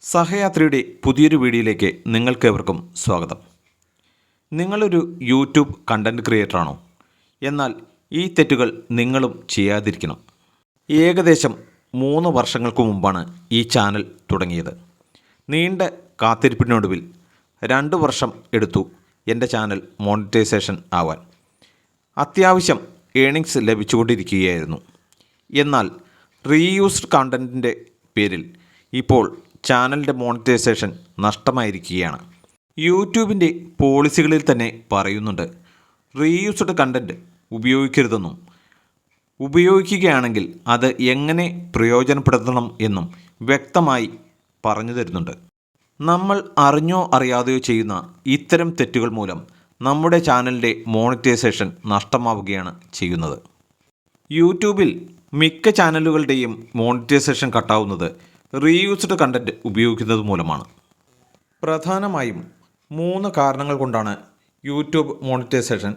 സഹയാത്രിയുടെ പുതിയൊരു വീഡിയോയിലേക്ക് നിങ്ങൾക്കേവർക്കും സ്വാഗതം. നിങ്ങളൊരു യൂട്യൂബ് കണ്ടൻറ് ക്രിയേറ്ററാണോ? എന്നാൽ ഈ തെറ്റുകൾ നിങ്ങളും ചെയ്യാതിരിക്കണം. ഏകദേശം 3 വർഷങ്ങൾക്ക് മുമ്പാണ് ഈ ചാനൽ തുടങ്ങിയത്. നീണ്ട കാത്തിരിപ്പിനൊടുവിൽ 2 വർഷം എടുത്തു എൻ്റെ ചാനൽ മോണിറ്റൈസേഷൻ ആവാൻ. അത്യാവശ്യം ഏണിങ്സ് ലഭിച്ചുകൊണ്ടിരിക്കുകയായിരുന്നു. എന്നാൽ റീയൂസ്ഡ് കണ്ടൻറ്റിൻ്റെ പേരിൽ ഇപ്പോൾ ചാനലിൻ്റെ മോണിറ്റൈസേഷൻ നഷ്ടമായിരിക്കുകയാണ്. യൂട്യൂബിൻ്റെ പോളിസികളിൽ തന്നെ പറയുന്നുണ്ട്, റീയൂസ്ഡ് കണ്ടൻറ്റ് ഉപയോഗിക്കരുതെന്നും ഉപയോഗിക്കുകയാണെങ്കിൽ അത് എങ്ങനെ പ്രയോജനപ്പെടുത്തണം എന്നും വ്യക്തമായി പറഞ്ഞു തരുന്നുണ്ട്. നമ്മൾ അറിഞ്ഞോ അറിയാതെയോ ചെയ്യുന്ന ഇത്തരം തെറ്റുകൾ മൂലം നമ്മുടെ ചാനലിൻ്റെ മോണിറ്റൈസേഷൻ നഷ്ടമാവുകയാണ് ചെയ്യുന്നത്. യൂട്യൂബിൽ മിക്ക ചാനലുകളുടെയും മോണിറ്റൈസേഷൻ കട്ടാവുന്നത് റീയൂസ്ഡ് കണ്ടൻറ്റ് ഉപയോഗിക്കുന്നത് മൂലമാണ്. പ്രധാനമായും 3 കാരണങ്ങൾ കൊണ്ടാണ് യൂട്യൂബ് മോണിറ്റൈസേഷൻ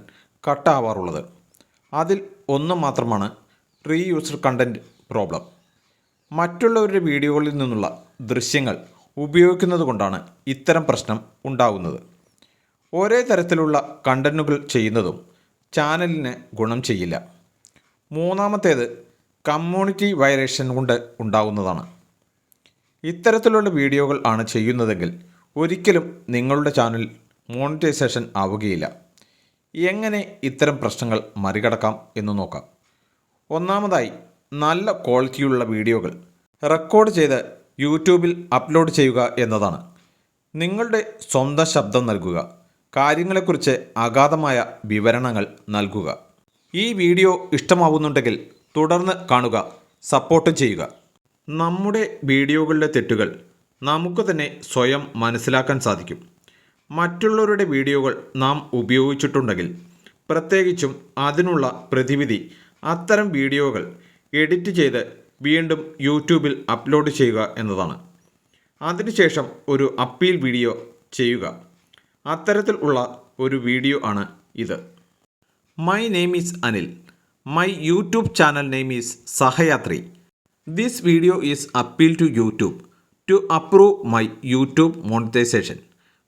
കട്ടാവാറുള്ളത്. അതിൽ ഒന്ന് മാത്രമാണ് റീയൂസ്ഡ് കണ്ടൻറ്റ് പ്രോബ്ലം. മറ്റുള്ളവരുടെ വീഡിയോകളിൽ നിന്നുള്ള ദൃശ്യങ്ങൾ ഉപയോഗിക്കുന്നത് കൊണ്ടാണ് ഇത്തരം പ്രശ്നം ഉണ്ടാകുന്നത്. ഒരേ തരത്തിലുള്ള കണ്ടൻറ്റുകൾ ചെയ്യുന്നതും ചാനലിന് ഗുണം ചെയ്യില്ല. മൂന്നാമത്തേത് കമ്മ്യൂണിറ്റി വയലേഷൻ കൊണ്ട് ഉണ്ടാകുന്നതാണ്. ഇത്തരത്തിലുള്ള വീഡിയോകൾ ആണ് ചെയ്യുന്നതെങ്കിൽ ഒരിക്കലും നിങ്ങളുടെ ചാനൽ മോണിറ്റൈസേഷൻ ആവുകയില്ല. എങ്ങനെ ഇത്തരം പ്രശ്നങ്ങൾ മറികടക്കാം എന്ന് നോക്കാം. ഒന്നാമതായി, നല്ല ക്വാളിറ്റിയുള്ള വീഡിയോകൾ റെക്കോർഡ് ചെയ്ത് യൂട്യൂബിൽ അപ്ലോഡ് ചെയ്യുക എന്നതാണ്. നിങ്ങളുടെ സ്വന്തം ശബ്ദം നൽകുക, കാര്യങ്ങളെക്കുറിച്ച് അഗാധമായ വിവരണങ്ങൾ നൽകുക. ഈ വീഡിയോ ഇഷ്ടമാവുന്നുണ്ടെങ്കിൽ തുടർന്ന് കാണുക, സപ്പോർട്ട് ചെയ്യുക. നമ്മുടെ വീഡിയോകളിലെ തെറ്റുകൾ നമുക്ക് തന്നെ സ്വയം മനസ്സിലാക്കാൻ സാധിക്കും. മറ്റുള്ളവരുടെ വീഡിയോകൾ നാം ഉപയോഗിച്ചിട്ടുണ്ടെങ്കിൽ, പ്രത്യേകിച്ചും അതിനുള്ള പ്രതിവിധി അത്തരം വീഡിയോകൾ എഡിറ്റ് ചെയ്ത് വീണ്ടും യൂട്യൂബിൽ അപ്ലോഡ് ചെയ്യുക എന്നതാണ്. അതിനുശേഷം ഒരു അപ്പീൽ വീഡിയോ ചെയ്യുക. അത്തരത്തിൽ ഉള്ള ഒരു വീഡിയോ ആണ് ഇത്. My name is Anil. My YouTube channel name is Sahayatri. This video is appeal to YouTube to approve my YouTube monetization.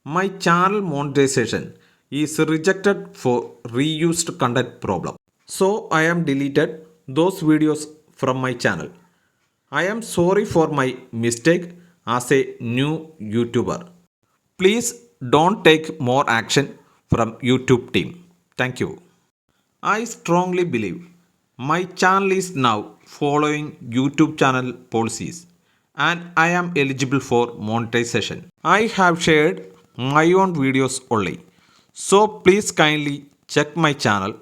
My channel monetization is rejected for reused content problem. So I am deleted those videos from my channel. I am sorry for my mistake as a new YouTuber. Please don't take more action from YouTube team. Thank you. I strongly believe my channel is now following YouTube channel policies and I am eligible for monetization. I have shared my own videos only. So please kindly check my channel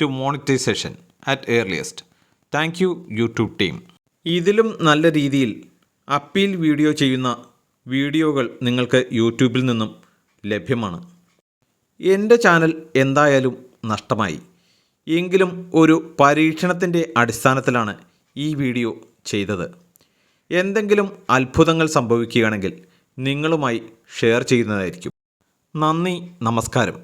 to monetization at earliest. Thank you YouTube team. ഇതിലും നല്ല രീതിയിൽ appeal video ചെയ്യുന്ന വീഡിയോകൾ നിങ്ങൾക്ക് യൂട്യൂബിൽ നിന്നും ലഭ്യമാണ്. എൻ്റെ ചാനൽ എന്തായാലും നഷ്ടമായി. എങ്കിലും ഒരു പരീക്ഷണത്തിൻ്റെ അടിസ്ഥാനത്തിലാണ് ഈ വീഡിയോ ചെയ്തത്. എന്തെങ്കിലും അത്ഭുതങ്ങൾ സംഭവിക്കുകയാണെങ്കിൽ നിങ്ങളുമായി ഷെയർ ചെയ്യുന്നതായിരിക്കും. നന്ദി, നമസ്കാരം.